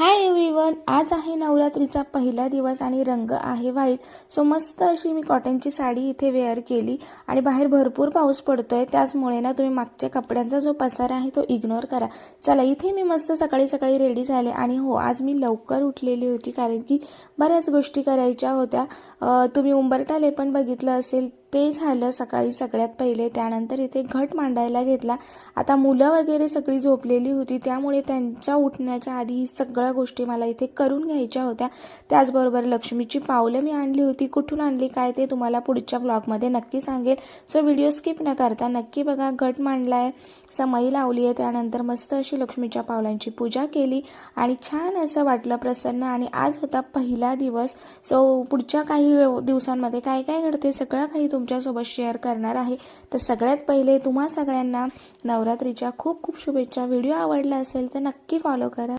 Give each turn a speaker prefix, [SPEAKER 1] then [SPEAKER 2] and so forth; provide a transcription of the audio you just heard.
[SPEAKER 1] Hi everyone, आज आहे नवरात्रीचा पहिला दिवस आणि रंग आहे व्हाईट. सो मस्त अशी मी कॉटनची साडी इथे वेअर केली आणि बाहेर भरपूर पाऊस पडतोय, त्याचमुळे ना तुम्ही मागच्या कपड्यांचा जो पसारा आहे तो इग्नोर करा. चला, इथे मी मस्त सकाळी सकाळी रेडी झाले आणि हो, आज मी लवकर उठलेली होती कारण की बऱ्याच गोष्टी करायच्या होत्या. तुम्ही उंबरठा पण बघितलं असेल, ते झालं सकाळी सगळ्यात पहिले. त्यानंतर इथे घट मांडायला घेतला. आता मुलं वगैरे सगळी झोपलेली होती, त्यामुळे त्यांच्या उठण्याच्या आधी सगळ्या गोष्टी मला इथे करून घ्यायच्या होत्या. त्याचबरोबर लक्ष्मीची पावलं मी आणली होती. कुठून आणली काय ते तुम्हाला पुढच्या ब्लॉगमध्ये नक्की सांगेल. सो व्हिडिओ स्किप न करता नक्की बघा. घट मांडला आहे, समई लावली आहे, त्यानंतर मस्त अशी लक्ष्मीच्या पावलांची पूजा केली आणि छान असं वाटलं, प्रसन्न. आणि आज होता पहिला दिवस. सो पुढच्या काही दिवसांमध्ये काय काय घडते सगळं काही तुमच्यासोबत शेअर करणार आहे. तर सगळ्यात पहिले तुम्हा सगळ्यांना नवरात्रीच्या खूप खूप शुभेच्छा. व्हिडिओ आवडला असेल तर नक्की फॉलो करा.